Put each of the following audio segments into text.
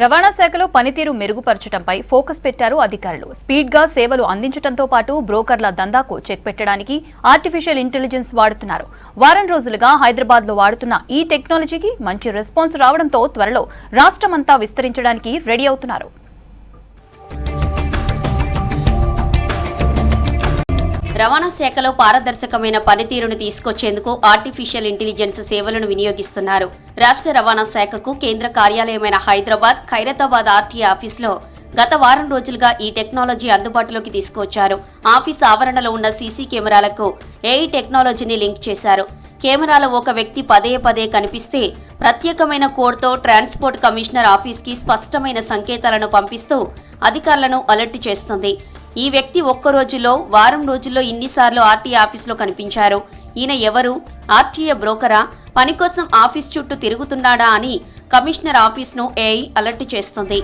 రవాణా శాఖలో పనితీరు మెరుగుపరచడంపై ఫోకస్ పెట్టారు అధికారులు. స్పీడ్గా సేవలు అందించడంతో పాటు బ్రోకర్ల దందాకు చెక్ పెట్టడానికి ఆర్టిఫిషియల్ ఇంటెలిజెన్స్ వాడుతున్నారు. వారం రోజులుగా హైదరాబాద్లో వాడుతున్న ఈ టెక్నాలజీకి మంచి రెస్పాన్స్ రావడంతో త్వరలో రాష్ట్రమంతా విస్తరించడానికి రెడీ అవుతున్నారు. రవాణా శాఖలో పారదర్శకమైన పనితీరును తీసుకొచ్చేందుకు ఆర్టిఫిషియల్ ఇంటెలిజెన్స్ సేవలను వినియోగిస్తున్నారు. రాష్ట్ర రవాణా శాఖకు కేంద్ర కార్యాలయమైన హైదరాబాద్ ఖైరతాబాద్ ఆర్టీఏ ఆఫీసులో గత వారం రోజులుగా ఈ టెక్నాలజీ అందుబాటులోకి తీసుకొచ్చారు. ఆఫీస్ ఆవరణలో ఉన్న సీసీ కెమెరాలకు ఏఐ టెక్నాలజీని లింక్ చేశారు. కెమెరాలో ఒక వ్యక్తి పదే కనిపిస్తే ప్రత్యేకమైన కోడ్తో ట్రాన్స్పోర్ట్ కమిషనర్ ఆఫీస్కి స్పష్టమైన సంకేతాలను పంపిస్తూ అధికారులను అలర్ట్ చేస్తుంది. ఈ వ్యక్తి ఒక్క రోజులో వారం రోజుల్లో ఇన్నిసార్లు ఆర్టీఏ ఆఫీసులో కనిపించారు. ఈయన ఎవరు? ఆర్టీఏ బ్రోకరా? పని కోసం ఆఫీస్ చుట్టూ తిరుగుతున్నాడా అని కమిషనర్ ఆఫీస్ను ఏఐ అలర్ట్ చేస్తుంది.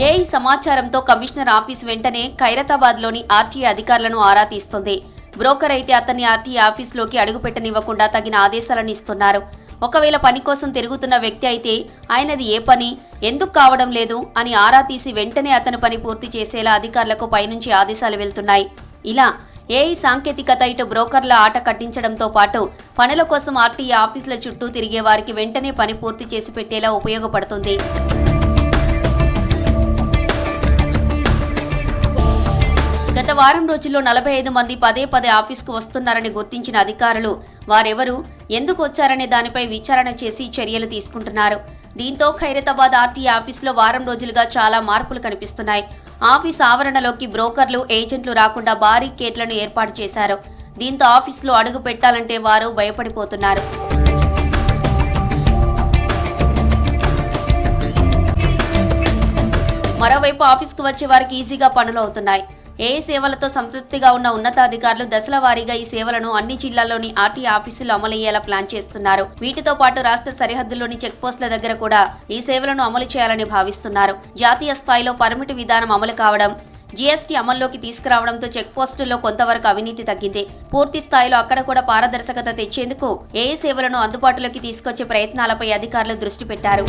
ఏఐ సమాచారంతో కమిషనర్ ఆఫీస్ వెంటనే ఖైరతాబాద్లోని ఆర్టీఏ అధికారులను ఆరా తీస్తుంది. బ్రోకర్ అయితే అతన్ని ఆర్టీఏ ఆఫీసులోకి అడుగుపెట్టనివ్వకుండా తగిన ఆదేశాలను ఇస్తున్నారు. ఒకవేళ పని కోసం తిరుగుతున్న వ్యక్తి అయితే ఆయనది ఏ పని, ఎందుకు కావడం లేదు అని ఆరా తీసి వెంటనే అతని పని పూర్తి చేసేలా అధికారులకు పైనుంచి ఆదేశాలు వెళ్తున్నాయి. ఇలా ఏఐ సాంకేతికత ఇటు బ్రోకర్ల ఆట కట్టించడంతో పాటు పనుల కోసం ఆర్టీఏ ఆఫీసుల చుట్టూ తిరిగే వారికి వెంటనే పని పూర్తి చేసి పెట్టేలా ఉపయోగపడుతుంది. గత వారం రోజుల్లో 45 మంది పదే ఆఫీస్కు వస్తున్నారని గుర్తించిన అధికారులు వారెవరు, ఎందుకు వచ్చారనే దానిపై విచారణ చేసి చర్యలు తీసుకుంటున్నారు. దీంతో ఖైరతాబాద్ ఆర్టీఏ ఆఫీసులో వారం రోజులుగా చాలా మార్పులు కనిపిస్తున్నాయి. ఆఫీస్ ఆవరణలోకి బ్రోకర్లు, ఏజెంట్లు రాకుండా భారీ గేట్లను ఏర్పాటు చేశారు. దీంతో ఆఫీసులో అడుగు పెట్టాలంటే వారు భయపడిపోతున్నారు. మరోవైపు ఆఫీస్కు వచ్చే వారికి ఈజీగా పనులు అవుతున్నాయి. ఏఐ సేవలతో సంతృప్తిగా ఉన్న ఉన్నతాధికారులు దశల వారీగా ఈ సేవలను అన్ని జిల్లాల్లోని ఆర్టీఏ ఆఫీసులు అమలయ్యేలా ప్లాన్ చేస్తున్నారు. వీటితో పాటు రాష్ట్ర సరిహద్దుల్లోని చెక్ పోస్టుల దగ్గర కూడా ఈ సేవలను అమలు చేయాలని భావిస్తున్నారు. జాతీయ స్థాయిలో పర్మిట్ విధానం అమలు కావడం, జీఎస్టీ అమల్లోకి తీసుకురావడంతో చెక్ పోస్టుల్లో కొంతవరకు అవినీతి తగ్గింది. పూర్తి స్థాయిలో అక్కడ కూడా పారదర్శకత తెచ్చేందుకు ఏఐ సేవలను అందుబాటులోకి తీసుకొచ్చే ప్రయత్నాలపై అధికారులు దృష్టి పెట్టారు.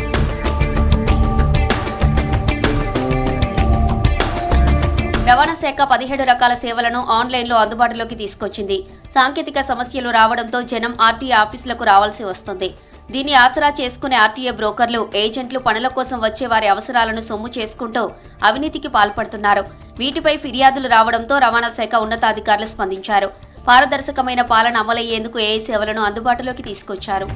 రవాణా శాఖ 17 రకాల సేవలను ఆన్లైన్లో అందుబాటులోకి తీసుకొచ్చింది. సాంకేతిక సమస్యలు రావడంతో జనం ఆర్టీఏ ఆఫీసులకు రావాల్సి వస్తుంది. దీన్ని ఆసరా చేసుకునే ఆర్టీఏ బ్రోకర్లు, ఏజెంట్లు పనుల కోసం వచ్చే వారి అవసరాలను సొమ్ము చేసుకుంటూ అవినీతికి పాల్పడుతున్నారు. వీటిపై ఫిర్యాదులు రావడంతో రవాణా శాఖ ఉన్నతాధికారులు స్పందించారు. పారదర్శకమైన పాలన అమలయ్యేందుకు ఏఐ సేవలను అందుబాటులోకి తీసుకొచ్చారు.